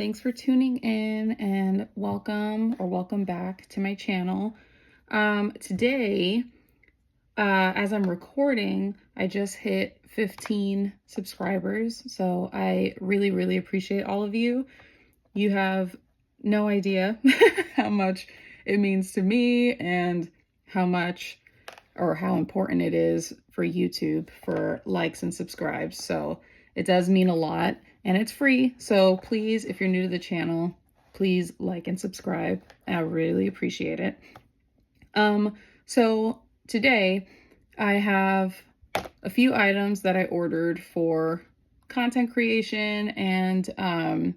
thanks for tuning in and welcome back to my channel. Today, as I'm recording, I just hit 15 subscribers, so I really appreciate all of you. You have no idea how much it means to me and how much or how important it is for YouTube for likes and subscribes. So it does mean a lot and it's free. So please, if you're new to the channel, please like and subscribe. I really appreciate it. So today I have a few items that I ordered for content creation and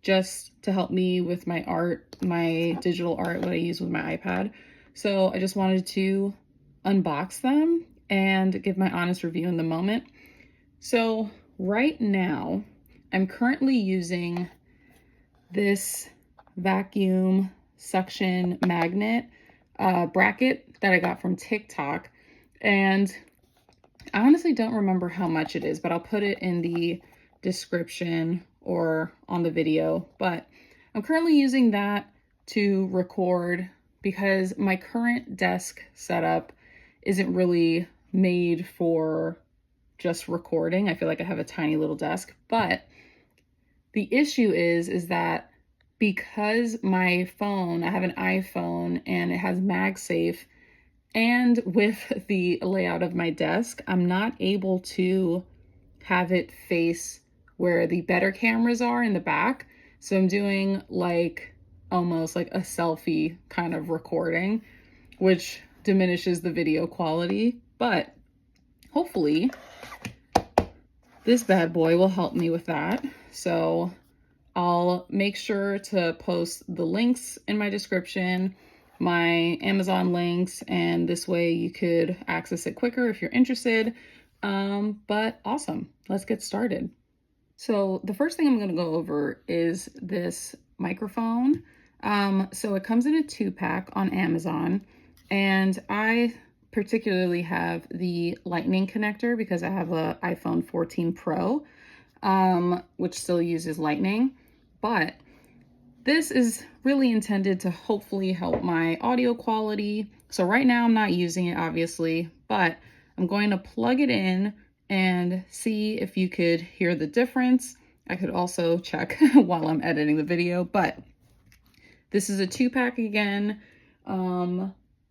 just to help me with my art, my digital art, what I use with my iPad. So I just wanted to unbox them and give my honest review in the moment. So right now, I'm currently using this vacuum suction magnet bracket that I got from TikTok. And I honestly don't remember how much it is, but I'll put it in the description or on the video. But I'm currently using that to record because my current desk setup isn't really made for just recording. I feel like I have a tiny little desk, but the issue is that because my phone, I have an iPhone and it has MagSafe, and with the layout of my desk, I'm not able to have it face where the better cameras are in the back. So I'm doing like almost like a selfie kind of recording, which diminishes the video quality, but hopefully this bad boy will help me with that. So I'll make sure to post the links in my description, my Amazon links, and this way you could access it quicker if you're interested. But awesome, let's get started. So the first thing I'm going to go over is this microphone. So it comes in a 2-pack on Amazon, and I particularly have the lightning connector because I have a iPhone 14 Pro, which still uses lightning, but this is really intended to hopefully help my audio quality. So right now I'm not using it, obviously, but I'm going to plug it in and see if you could hear the difference. I could also check while I'm editing the video, but this is a 2-pack again.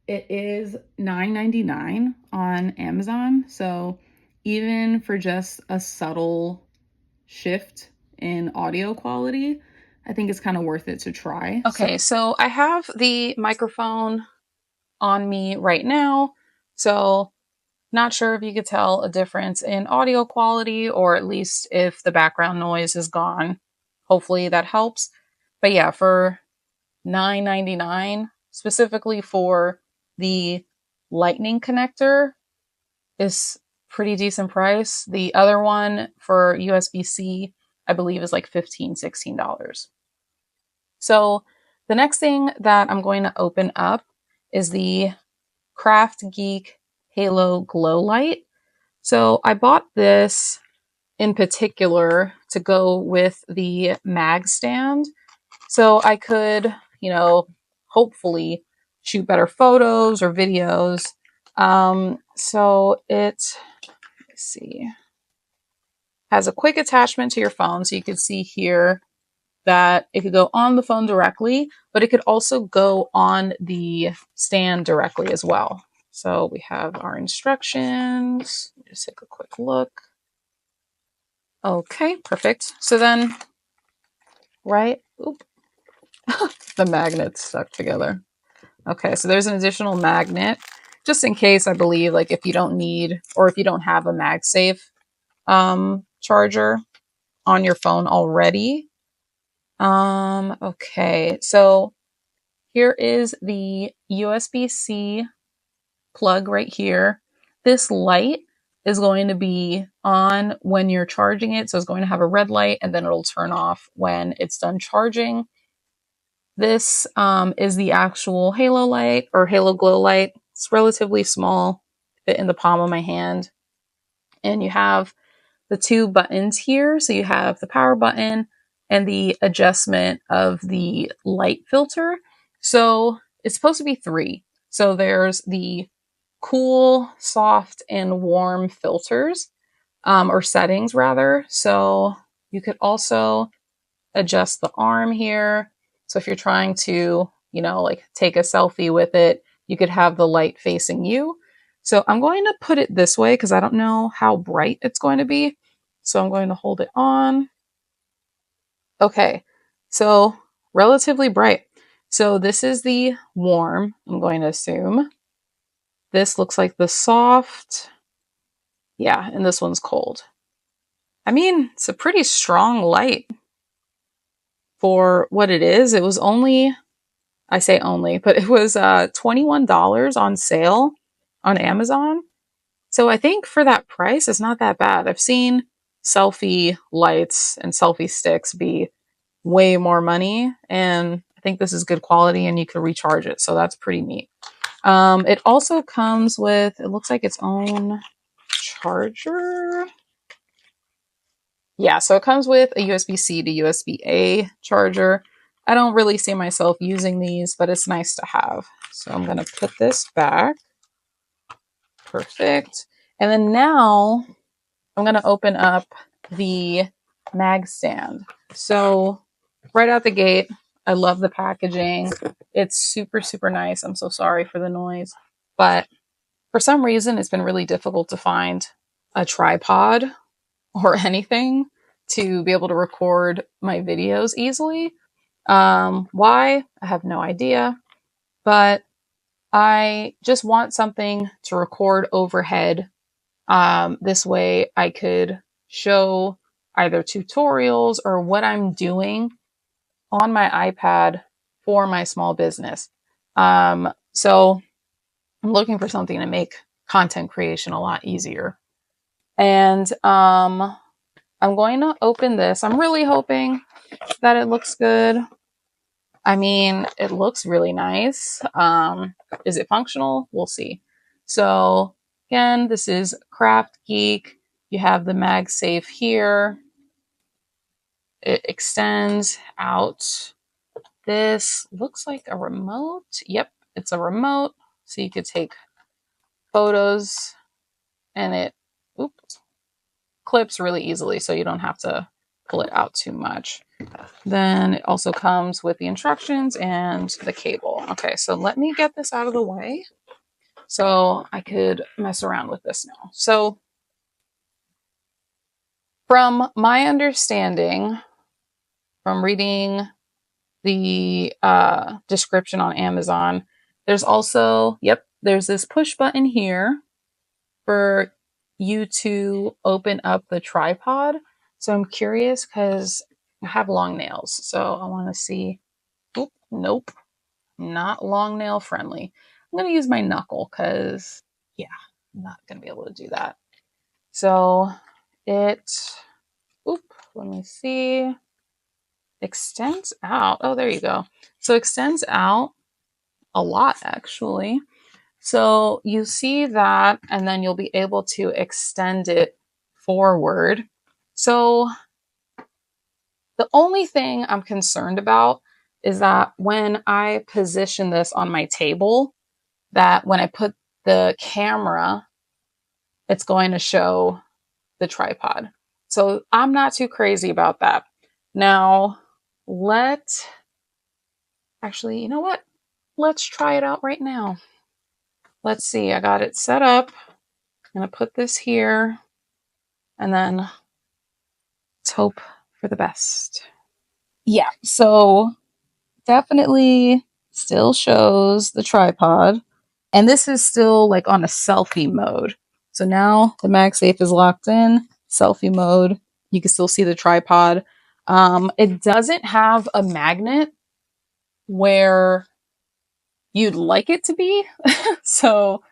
It is $9.99 on Amazon. So even for just a subtle shift in audio quality, I think it's kind of worth it to try. Okay, so I have the microphone on me right now. So not sure if you could tell a difference in audio quality, or at least if the background noise is gone. Hopefully that helps. But yeah, for $9.99, specifically for the lightning connector, is pretty decent price. The other one for USB-C, I believe, is like $15, $16. So the next thing that I'm going to open up is the KraftGeek HaloGlow Light. So I bought this in particular to go with the MagStand, so I could, hopefully shoot better photos or videos. So it, let's see, has a quick attachment to your phone. So you can see here that it could go on the phone directly, but it could also go on the stand directly as well. So we have our instructions. Just take a quick look. Okay, perfect. So then, the magnet's stuck together. Okay, so there's an additional magnet just in case, I believe, like if you don't need or if you don't have a MagSafe charger on your phone already. Okay, so here is the USB-C plug right here. This light is going to be on when you're charging it. So it's going to have a red light and then it'll turn off when it's done charging. This is the actual Halo light or HaloGlow light. It's relatively small, fit in the palm of my hand. And you have the two buttons here. So you have the power button and the adjustment of the light filter. So it's supposed to be 3. So there's the cool, soft, and warm filters, or settings rather. So you could also adjust the arm here. So if you're trying to, like take a selfie with it, you could have the light facing you. So I'm going to put it this way because I don't know how bright it's going to be. So I'm going to hold it on. Okay, so relatively bright. So this is the warm, I'm going to assume. This looks like the soft. Yeah, and this one's cold. I mean, it's a pretty strong light for what it is. It was only, I say only, but it was $21 on sale on Amazon. So I think for that price, it's not that bad. I've seen selfie lights and selfie sticks be way more money, and I think this is good quality and you can recharge it. So that's pretty neat. It also comes with, it looks like its own charger. Yeah, so it comes with a USB-C to USB-A charger. I don't really see myself using these, but it's nice to have. So I'm going to put this back. Perfect. And then now I'm going to open up the MagStand. So right out the gate, I love the packaging. It's super, super nice. I'm so sorry for the noise. But for some reason, it's been really difficult to find a tripod or anything to be able to record my videos easily. Why? I have no idea. But I just want something to record overhead. This way I could show either tutorials or what I'm doing on my iPad for my small business. So I'm looking for something to make content creation a lot easier. And I'm going to open this. I'm really hoping that it looks good. I mean, it looks really nice. Is it functional? We'll see. So again, this is KraftGeek. You have the MagSafe here. It extends out. This looks like a remote. Yep, it's a remote. So you could take photos and it clips really easily, so you don't have to pull it out too much. Then it also comes with the instructions and the cable. Okay, so let me get this out of the way so I could mess around with this now. So from my understanding, from reading the description on Amazon, there's also, there's this push button here for you to open up the tripod. So I'm curious because I have long nails. So I want to see. Nope, not long nail friendly. I'm going to use my knuckle because, yeah, I'm not going to be able to do that. So it, let me see, extends out. Oh, there you go. So extends out a lot, actually. So you see that, and then you'll be able to extend it forward. So the only thing I'm concerned about is that when I position this on my table, that when I put the camera, it's going to show the tripod. So I'm not too crazy about that. Now, actually, you know what? Let's try it out right now. Let's see, I got it set up. I'm going to put this here and then let's hope for the best. Yeah, so definitely still shows the tripod. And this is still like on a selfie mode. So now the MagSafe is locked in, selfie mode. You can still see the tripod. It doesn't have a magnet where you'd like it to be. So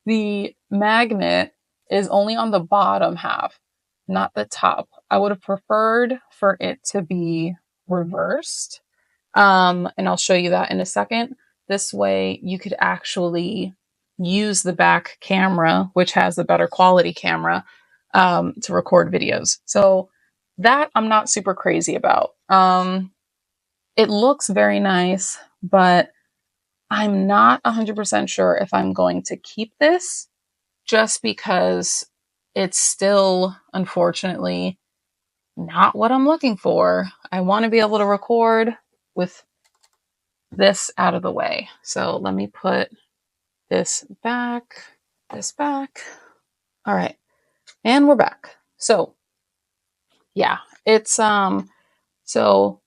the magnet is only on the bottom half, not the top. I would have preferred for it to be reversed. And I'll show you that in a second. This way you could actually use the back camera, which has a better quality camera, to record videos. So that I'm not super crazy about. It looks very nice, but I'm not 100% sure if I'm going to keep this just because it's still, unfortunately, not what I'm looking for. I want to be able to record with this out of the way. So let me put this back, this back. All right. And we're back. So yeah, it's, so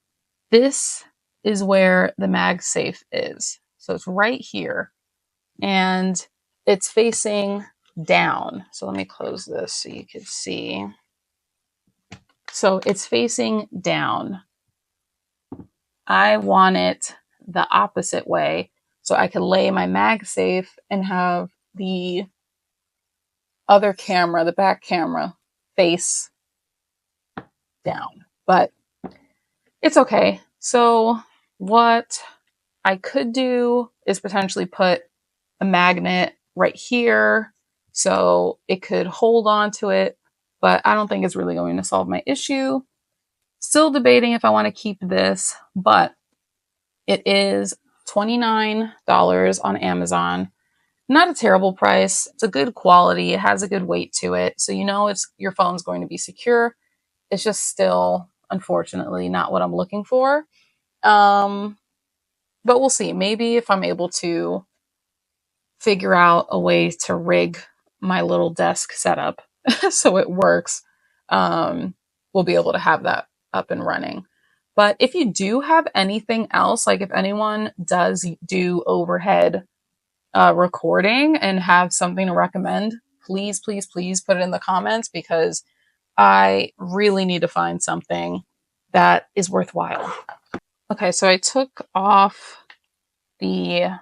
this is where the MagSafe is. So it's right here and it's facing down. So let me close this so you can see. So it's facing down. I want it the opposite way so I could lay my MagSafe and have the other camera, the back camera, face down. But it's okay. So what I could do is potentially put a magnet right here so it could hold on to it, but I don't think it's really going to solve my issue. Still debating if I want to keep this, but it is $29 on Amazon. Not a terrible price. It's a good quality. It has a good weight to it. So you know it's your phone's going to be secure. It's just still, unfortunately, not what I'm looking for. But we'll see. Maybe if I'm able to figure out a way to rig my little desk setup so it works, we'll be able to have that up and running. But if you do have anything else, like if anyone does do overhead recording and have something to recommend, please, please, please put it in the comments because I really need to find something that is worthwhile. Okay, so I took off the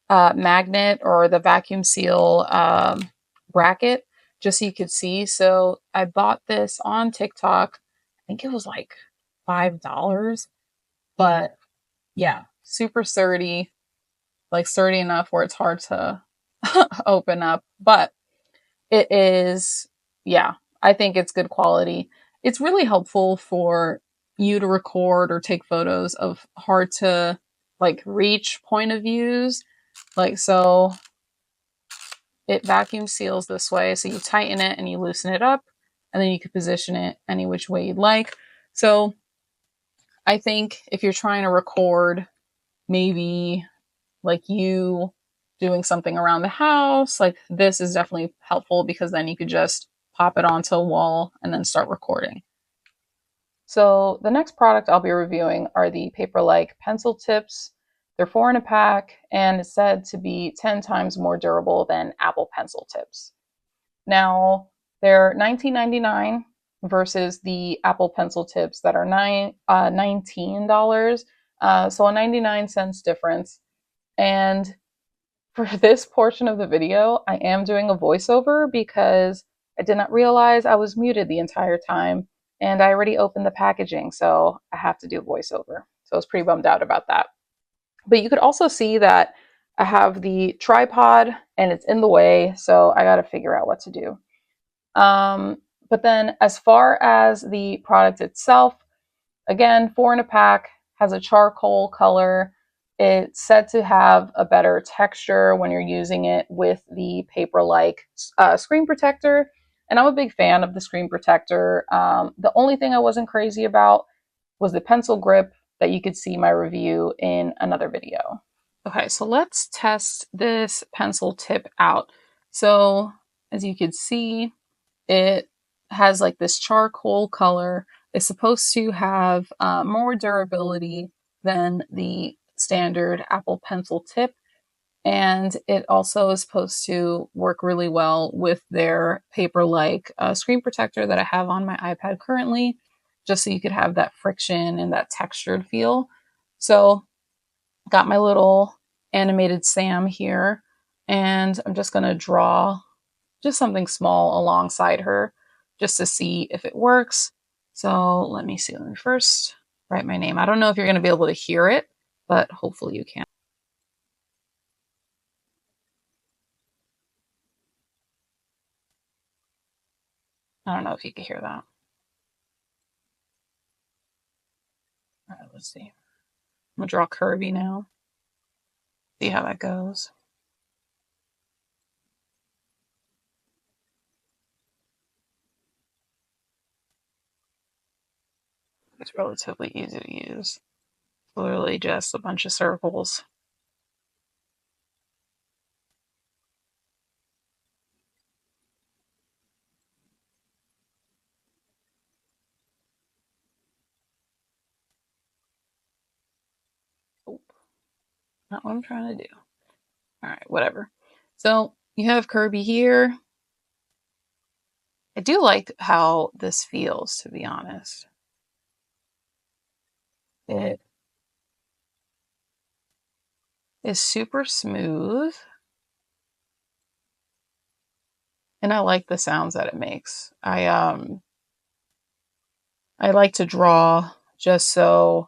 magnet or the vacuum seal bracket just so you could see. So I bought this on TikTok. I think it was like $5, but yeah, super sturdy, like sturdy enough where it's hard to open up, but it is, yeah, I think it's good quality. It's really helpful for you to record or take photos of hard to like reach point of views. Like, so it vacuum seals this way. So you tighten it and you loosen it up and then you can position it any which way you'd like. So I think if you're trying to record maybe like you doing something around the house, like this is definitely helpful because then you could just pop it onto a wall and then start recording. So the next product I'll be reviewing are the Paperlike pencil tips. They're 4 in a pack and it's said to be 10 times more durable than Apple pencil tips. Now, they're $19.99 versus the Apple pencil tips that are $19, so a 99 cents difference. And for this portion of the video, I am doing a voiceover because I did not realize I was muted the entire time and I already opened the packaging, so I have to do a voiceover. So I was pretty bummed out about that. But you could also see that I have the tripod and it's in the way, so I got to figure out what to do. But then as far as the product itself, again, 4 in a pack, has a charcoal color. It's said to have a better texture when you're using it with the Paperlike screen protector. And I'm a big fan of the screen protector. The only thing I wasn't crazy about was the pencil grip that you could see my review in another video. Okay, so let's test this pencil tip out. So as you can see, it has like this charcoal color. It's supposed to have more durability than the standard Apple pencil tip. And it also is supposed to work really well with their Paperlike screen protector that I have on my iPad currently, just so you could have that friction and that textured feel. So got my little animated Sam here, and I'm just going to draw just something small alongside her just to see if it works. So let me see. Let me first write my name. I don't know if you're going to be able to hear it, but hopefully you can. I don't know if you can hear that. let's see. I'm gonna draw Kirby now. See how that goes. It's relatively easy to use. Literally just a bunch of circles. Oh, not what I'm trying to do. All right, whatever. So you have Kirby here. I do like how this feels, to be honest. It is super smooth. And I like the sounds that it makes. I like to draw just so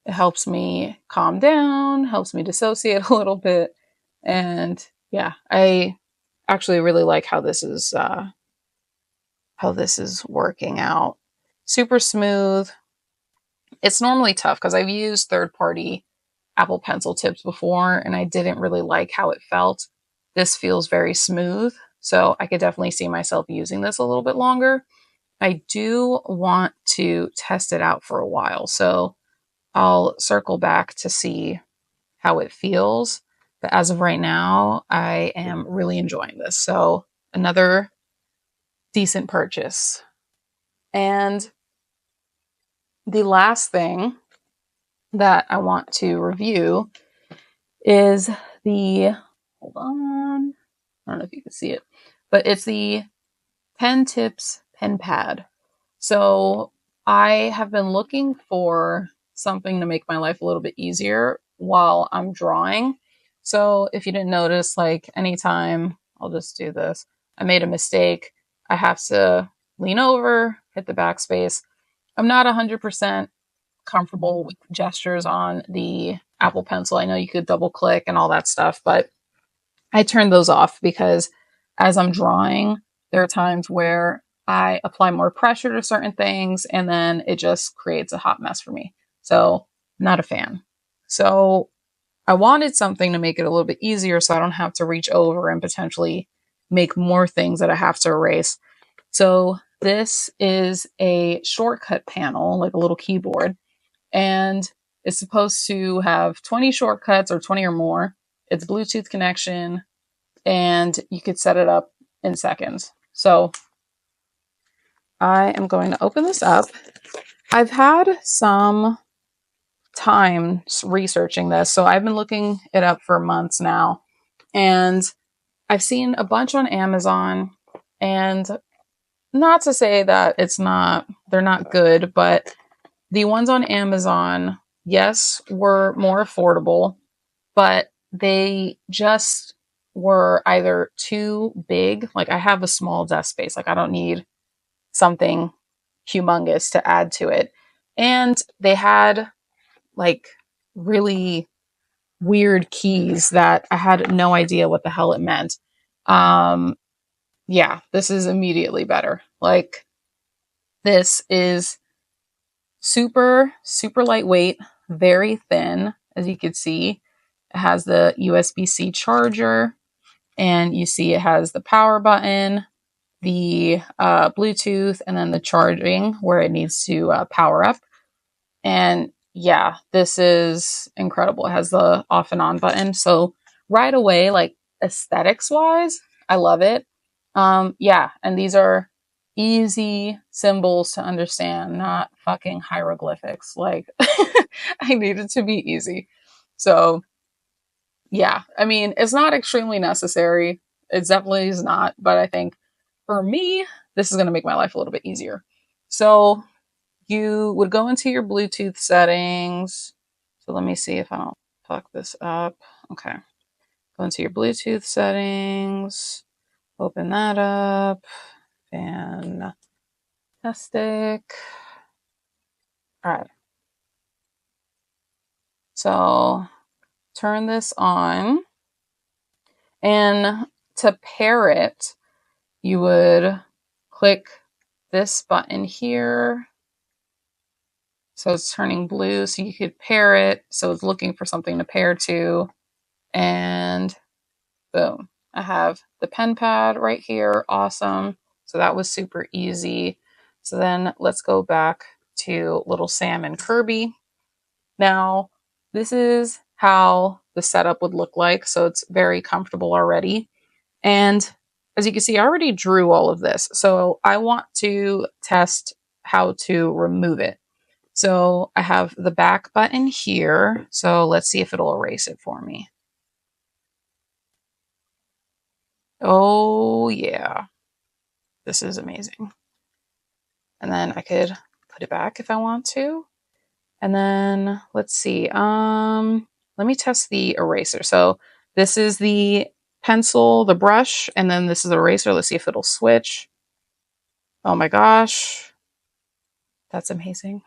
it helps me calm down, helps me dissociate a little bit. And yeah, I actually really like how this is working out. Super smooth. It's normally tough because I've used third-party Apple pencil tips before and I didn't really like how it felt. This feels very smooth, so I could definitely see myself using this a little bit longer. I do want to test it out for a while, so I'll circle back to see how it feels. But as of right now, I am really enjoying this. So another decent purchase. And the last thing that I want to review is the, hold on, I don't know if you can see it, but it's the PenTips PenPad. So I have been looking for something to make my life a little bit easier while I'm drawing. So if you didn't notice, like anytime, I'll just do this, I made a mistake, I have to lean over, hit the backspace. I'm not 100% comfortable with gestures on the Apple Pencil. I know you could double click and all that stuff, but I turned those off because as I'm drawing, there are times where I apply more pressure to certain things and then it just creates a hot mess for me. So, not a fan. So, I wanted something to make it a little bit easier so I don't have to reach over and potentially make more things that I have to erase. So, this is a shortcut panel, like a little keyboard, and it's supposed to have 20 shortcuts or 20 or more. It's Bluetooth connection, and you could set it up in seconds. So I am going to open this up. I've had some time researching this, so I've been looking it up for months now, and I've seen a bunch on Amazon, and not to say that they're not good, but the ones on Amazon, yes, were more affordable, but they just were either too big. Like I have a small desk space. Like I don't need something humongous to add to it. And they had like really weird keys that I had no idea what the hell it meant. Um, yeah, this is immediately better. Like this is super, super lightweight, very thin, as you can see. It has the USB-C charger, and you see it has the power button, the Bluetooth, and then the charging where it needs to power up. And yeah, this is incredible. It has the off and on button. So right away, like aesthetics wise, I love it. Yeah, and these are easy symbols to understand, not fucking hieroglyphics. Like I need it to be easy. So yeah, I mean, it's not extremely necessary. It definitely is not, but I think for me, this is going to make my life a little bit easier. So you would go into your Bluetooth settings. So let me see if I don't fuck this up. Okay. Go into your Bluetooth settings, open that up, fantastic. All right. So turn this on. And to pair it, you would click this button here. So it's turning blue, so you could pair it. So it's looking for something to pair to. And boom, I have the pen pad right here. Awesome. So that was super easy. So then let's go back to little Sam and Kirby. Now, this is how the setup would look like. So it's very comfortable already. And as you can see, I already drew all of this. So I want to test how to remove it. So I have the back button here. So let's see if it'll erase it for me. Oh yeah, this is amazing. And then I could put it back if I want to. And then let's see. Let me test the eraser. So this is the pencil, the brush, and then this is the eraser. Let's see if it'll switch. Oh my gosh. That's amazing.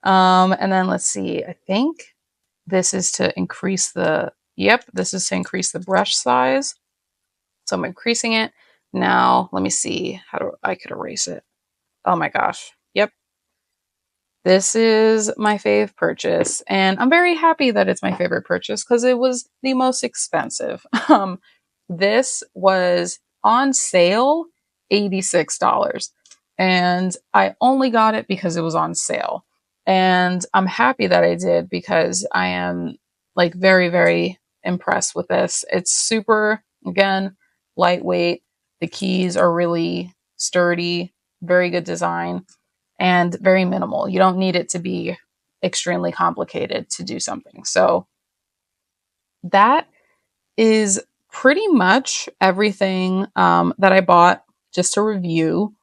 And then let's see. I think this is to increase the, yep, this is to increase the brush size. So I'm increasing it. Now, let me see how I could erase it. Oh my gosh. Yep. This is my fave purchase, and I'm very happy that it's my favorite purchase because it was the most expensive. This was on sale, $86, and I only got it because it was on sale. And I'm happy that I did because I am like very, very impressed with this. It's super, again, lightweight. The keys are really sturdy, very good design, and very minimal. You don't need it to be extremely complicated to do something. So that is pretty much everything that I bought just to review.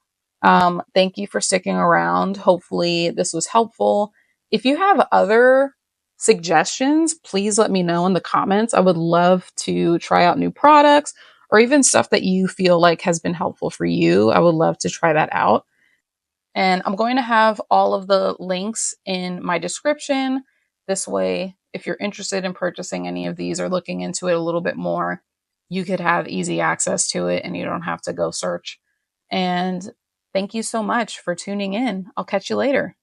Thank you for sticking around. Hopefully this was helpful. If you have other suggestions, please let me know in the comments. I would love to try out new products or even stuff that you feel like has been helpful for you. I would love to try that out. And I'm going to have all of the links in my description. This way, if you're interested in purchasing any of these or looking into it a little bit more, you could have easy access to it and you don't have to go search. And thank you so much for tuning in. I'll catch you later.